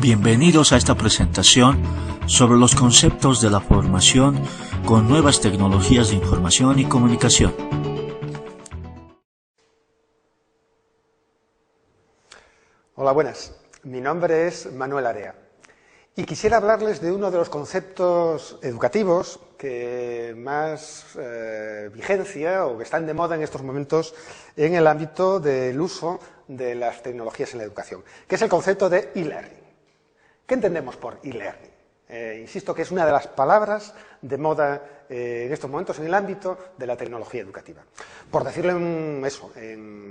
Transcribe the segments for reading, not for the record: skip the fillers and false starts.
Bienvenidos a esta presentación sobre los conceptos de la formación con nuevas tecnologías de información y comunicación. Hola, buenas. Mi nombre es Manuel Area y quisiera hablarles de uno de los conceptos educativos que más vigencia o que están de moda en estos momentos en el ámbito del uso de las tecnologías en la educación, que es el concepto de e-learning. ¿Qué entendemos por e-learning? Insisto que es una de las palabras de moda en estos momentos en el ámbito de la tecnología educativa. Por decirlo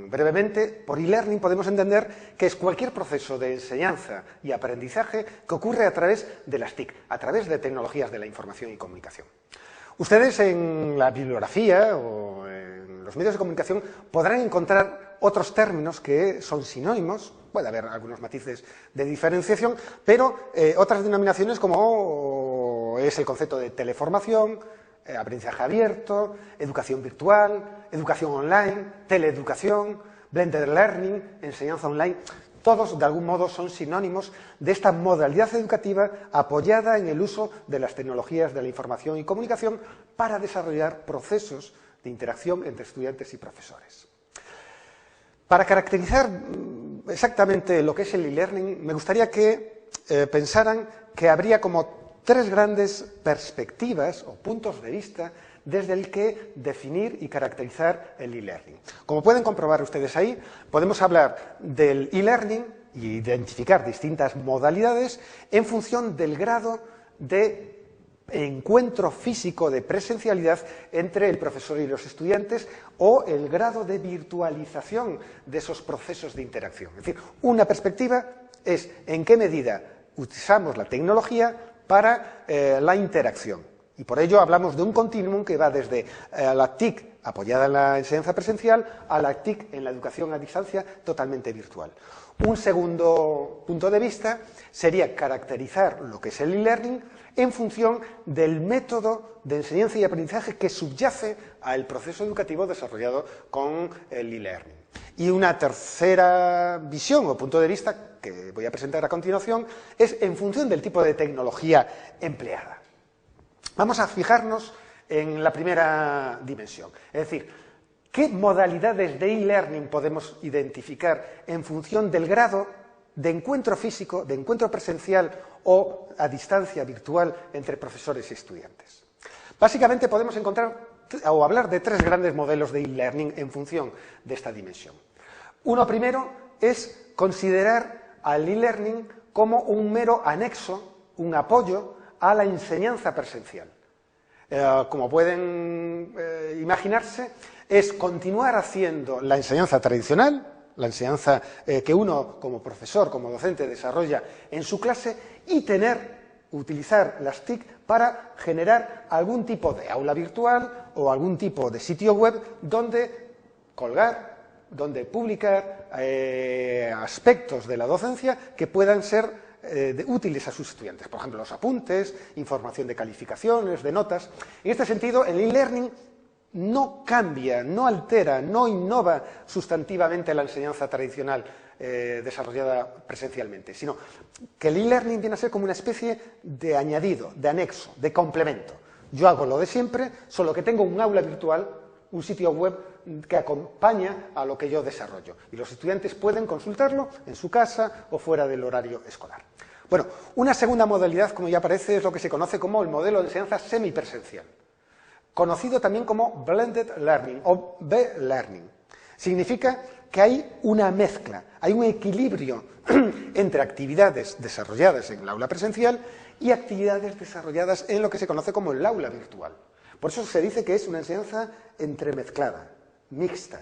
brevemente, por e-learning podemos entender que es cualquier proceso de enseñanza y aprendizaje que ocurre a través de las TIC, a través de tecnologías de la información y comunicación. Ustedes en la bibliografía o en los medios de comunicación podrán encontrar otros términos que son sinónimos. Puede haber algunos matices de diferenciación, pero otras denominaciones como es el concepto de teleformación, aprendizaje abierto, educación virtual, educación online, teleeducación, blended learning, enseñanza online. Todos, de algún modo, son sinónimos de esta modalidad educativa apoyada en el uso de las tecnologías de la información y comunicación para desarrollar procesos de interacción entre estudiantes y profesores. Para caracterizar exactamente lo que es el e-learning, me gustaría que pensaran que habría como tres grandes perspectivas o puntos de vista desde el que definir y caracterizar el e-learning. Como pueden comprobar ustedes ahí, podemos hablar del e-learning y identificar distintas modalidades en función del grado de encuentro físico, de presencialidad entre el profesor y los estudiantes o el grado de virtualización de esos procesos de interacción. Es decir, una perspectiva es en qué medida utilizamos la tecnología para la interacción. Y por ello hablamos de un continuum que va desde la TIC apoyada en la enseñanza presencial a la TIC en la educación a distancia totalmente virtual. Un segundo punto de vista sería caracterizar lo que es el e-learning en función del método de enseñanza y aprendizaje que subyace al proceso educativo desarrollado con el e-learning. Y una tercera visión o punto de vista que voy a presentar a continuación es en función del tipo de tecnología empleada. Vamos a fijarnos en la primera dimensión, es decir, ¿qué modalidades de e-learning podemos identificar en función del grado de encuentro físico, de encuentro presencial o a distancia virtual entre profesores y estudiantes? Básicamente podemos encontrar o hablar de tres grandes modelos de e-learning en función de esta dimensión. Uno primero es considerar al e-learning como un mero anexo, un apoyo a la enseñanza presencial. Como pueden imaginarse, es continuar haciendo la enseñanza tradicional, la enseñanza que uno como profesor, como docente desarrolla en su clase y utilizar las TIC para generar algún tipo de aula virtual o algún tipo de sitio web donde colgar, donde publicar aspectos de la docencia que puedan ser útiles a sus estudiantes. Por ejemplo, los apuntes, información de calificaciones, de notas. En este sentido, el e-learning no cambia, no altera, no innova sustantivamente la enseñanza tradicional desarrollada presencialmente, sino que el e-learning viene a ser como una especie de añadido, de anexo, de complemento. Yo hago lo de siempre, solo que tengo un aula virtual, un sitio web que acompaña a lo que yo desarrollo. Y los estudiantes pueden consultarlo en su casa o fuera del horario escolar. Bueno, una segunda modalidad, como ya aparece, es lo que se conoce como el modelo de enseñanza semipresencial, conocido también como blended learning o B-learning. Significa que hay una mezcla, hay un equilibrio entre actividades desarrolladas en el aula presencial y actividades desarrolladas en lo que se conoce como el aula virtual. Por eso se dice que es una enseñanza entremezclada, mixta,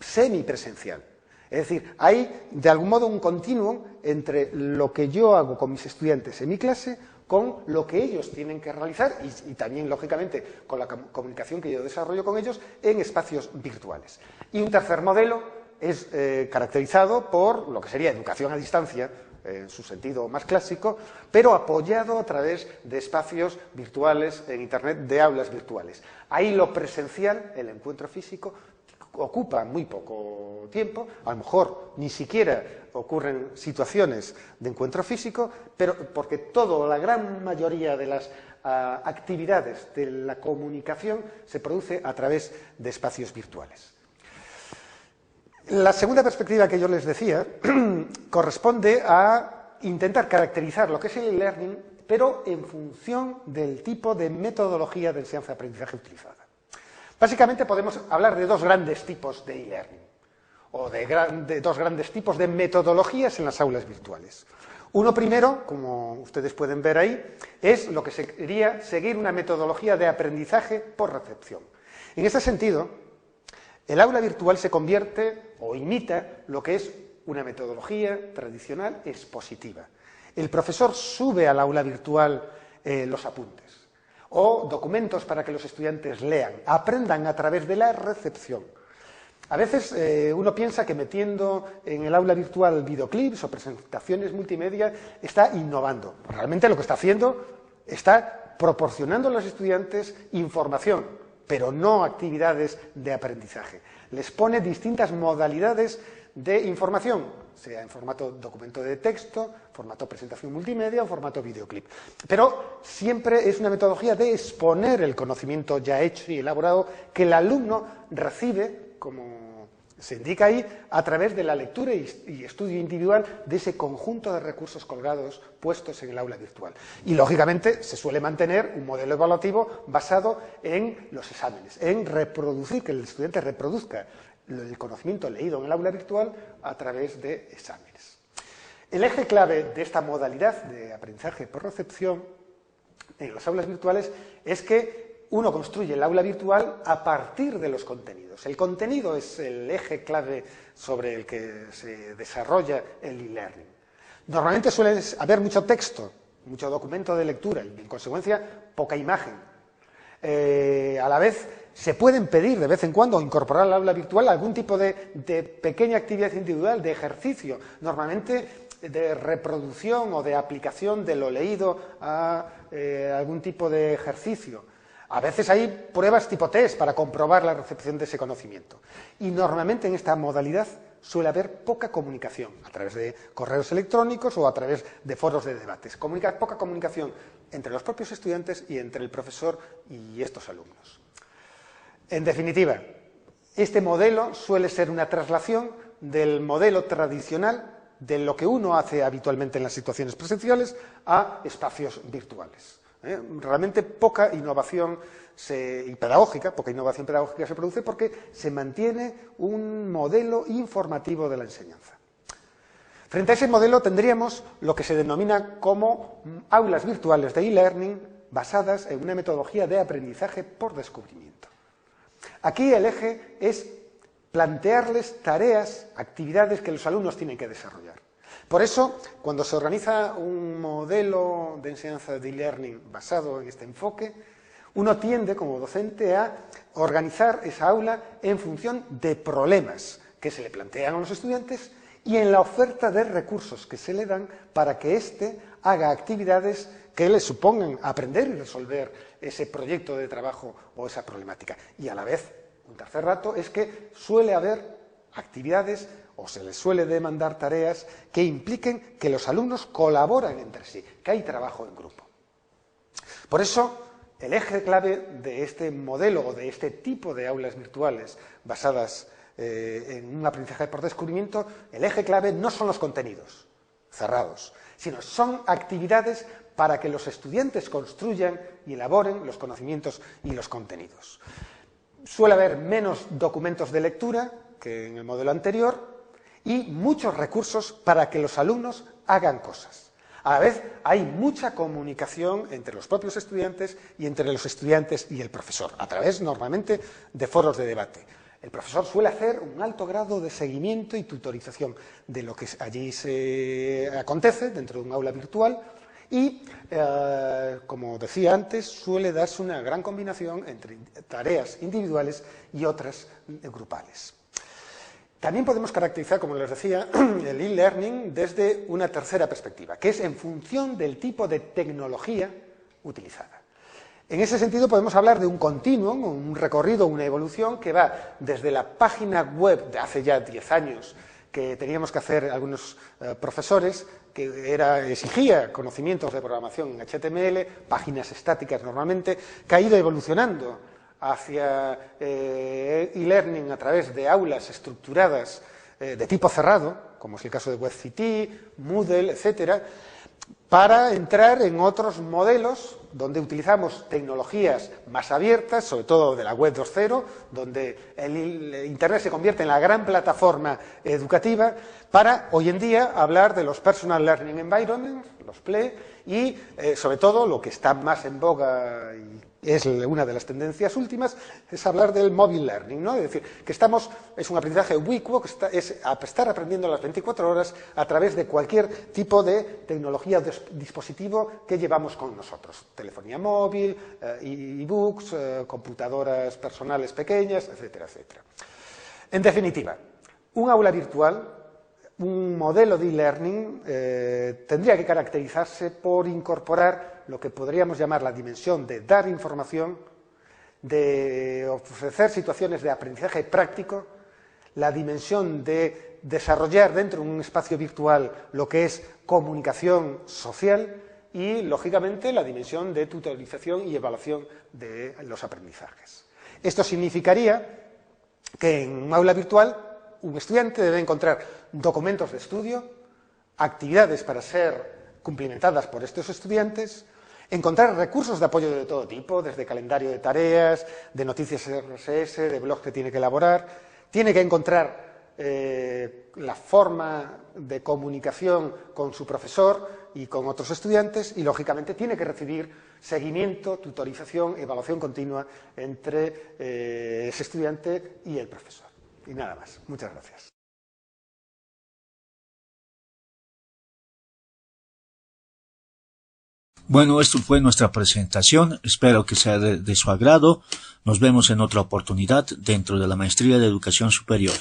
semipresencial. Es decir, hay de algún modo un continuum entre lo que yo hago con mis estudiantes en mi clase con lo que ellos tienen que realizar y también, lógicamente, con la comunicación que yo desarrollo con ellos en espacios virtuales. Y un tercer modelo es caracterizado por lo que sería educación a distancia, en su sentido más clásico, pero apoyado a través de espacios virtuales en Internet, de aulas virtuales. Ahí lo presencial, el encuentro físico, ocupa muy poco tiempo, a lo mejor ni siquiera ocurren situaciones de encuentro físico, pero porque la gran mayoría de las actividades de la comunicación se produce a través de espacios virtuales. La segunda perspectiva que yo les decía corresponde a intentar caracterizar lo que es el e-learning, pero en función del tipo de metodología de enseñanza-aprendizaje utilizada. Básicamente podemos hablar de dos grandes tipos de e-learning, o de dos grandes tipos de metodologías en las aulas virtuales. Uno primero, como ustedes pueden ver ahí, es lo que sería seguir una metodología de aprendizaje por recepción. En este sentido, el aula virtual se convierte o imita lo que es una metodología tradicional expositiva. El profesor sube al aula virtual los apuntes o documentos para que los estudiantes lean, aprendan a través de la recepción. A veces uno piensa que metiendo en el aula virtual videoclips o presentaciones multimedia está innovando. Realmente lo que está haciendo está proporcionando a los estudiantes información, pero no actividades de aprendizaje. Les pone distintas modalidades de información, sea en formato documento de texto, formato presentación multimedia o formato videoclip. Pero siempre es una metodología de exponer el conocimiento ya hecho y elaborado que el alumno recibe, como se indica ahí, a través de la lectura y estudio individual de ese conjunto de recursos colgados puestos en el aula virtual. Y, lógicamente, se suele mantener un modelo evaluativo basado en los exámenes, en reproducir, que el estudiante reproduzca el conocimiento leído en el aula virtual a través de exámenes. El eje clave de esta modalidad de aprendizaje por recepción en las aulas virtuales es que uno construye el aula virtual a partir de los contenidos. El contenido es el eje clave sobre el que se desarrolla el e-learning. Normalmente suele haber mucho texto, mucho documento de lectura y, en consecuencia, poca imagen. A la vez, se pueden pedir de vez en cuando o incorporar al aula virtual algún tipo de pequeña actividad individual, de ejercicio, normalmente de reproducción o de aplicación de lo leído a algún tipo de ejercicio. A veces hay pruebas tipo test para comprobar la recepción de ese conocimiento. Y normalmente en esta modalidad suele haber poca comunicación, a través de correos electrónicos o a través de foros de debates. Poca comunicación entre los propios estudiantes y entre el profesor y estos alumnos. En definitiva, este modelo suele ser una traslación del modelo tradicional de lo que uno hace habitualmente en las situaciones presenciales a espacios virtuales. Realmente poca innovación pedagógica se produce porque se mantiene un modelo informativo de la enseñanza. Frente a ese modelo tendríamos lo que se denomina como aulas virtuales de e-learning basadas en una metodología de aprendizaje por descubrimiento. Aquí el eje es plantearles tareas, actividades que los alumnos tienen que desarrollar. Por eso, cuando se organiza un modelo de enseñanza de e-learning basado en este enfoque, uno tiende, como docente, a organizar esa aula en función de problemas que se le plantean a los estudiantes y en la oferta de recursos que se le dan para que éste haga actividades que le supongan aprender y resolver ese proyecto de trabajo o esa problemática. Y a la vez, un tercer rato, es que suele haber actividades o se les suele demandar tareas que impliquen que los alumnos colaboran entre sí, que hay trabajo en grupo. Por eso, el eje clave de este modelo o de este tipo de aulas virtuales basadas en un aprendizaje por descubrimiento, el eje clave no son los contenidos cerrados, sino son actividades para que los estudiantes construyan y elaboren los conocimientos y los contenidos. Suele haber menos documentos de lectura que en el modelo anterior y muchos recursos para que los alumnos hagan cosas. A la vez hay mucha comunicación entre los propios estudiantes y entre los estudiantes y el profesor, a través normalmente de foros de debate. El profesor suele hacer un alto grado de seguimiento y tutorización de lo que allí se acontece dentro de un aula virtual y, como decía antes, suele darse una gran combinación entre tareas individuales y otras grupales. También podemos caracterizar, como les decía, el e-learning desde una tercera perspectiva, que es en función del tipo de tecnología utilizada. En ese sentido podemos hablar de un continuum, un recorrido, una evolución que va desde la página web de hace ya 10 años, que teníamos que hacer algunos profesores, que exigía conocimientos de programación en HTML, páginas estáticas normalmente, que ha ido evolucionando hacia e-learning a través de aulas estructuradas de tipo cerrado, como es el caso de WebCT, Moodle, etcétera, para entrar en otros modelos donde utilizamos tecnologías más abiertas, sobre todo de la web 2.0, donde el Internet se convierte en la gran plataforma educativa, para hoy en día hablar de los Personal Learning Environments, los PLE, y sobre todo lo que está más en boga y es una de las tendencias últimas, es hablar del mobile learning, ¿no? Es decir, que es un aprendizaje ubicuo, que es estar aprendiendo las 24 horas a través de cualquier tipo de tecnología o dispositivo que llevamos con nosotros. Telefonía móvil, e-books, computadoras personales pequeñas, etcétera, etcétera. En definitiva, un aula virtual, un modelo de e-learning tendría que caracterizarse por incorporar lo que podríamos llamar la dimensión de dar información, de ofrecer situaciones de aprendizaje práctico, la dimensión de desarrollar dentro de un espacio virtual lo que es comunicación social y, lógicamente, la dimensión de tutorización y evaluación de los aprendizajes. Esto significaría que en un aula virtual un estudiante debe encontrar documentos de estudio, actividades para ser cumplimentadas por estos estudiantes, encontrar recursos de apoyo de todo tipo, desde calendario de tareas, de noticias RSS, de blogs que tiene que elaborar, tiene que encontrar la forma de comunicación con su profesor y con otros estudiantes y, lógicamente, tiene que recibir seguimiento, tutorización, evaluación continua entre ese estudiante y el profesor. Y nada más. Muchas gracias. Bueno, esto fue nuestra presentación. Espero que sea de su agrado. Nos vemos en otra oportunidad dentro de la Maestría de Educación Superior.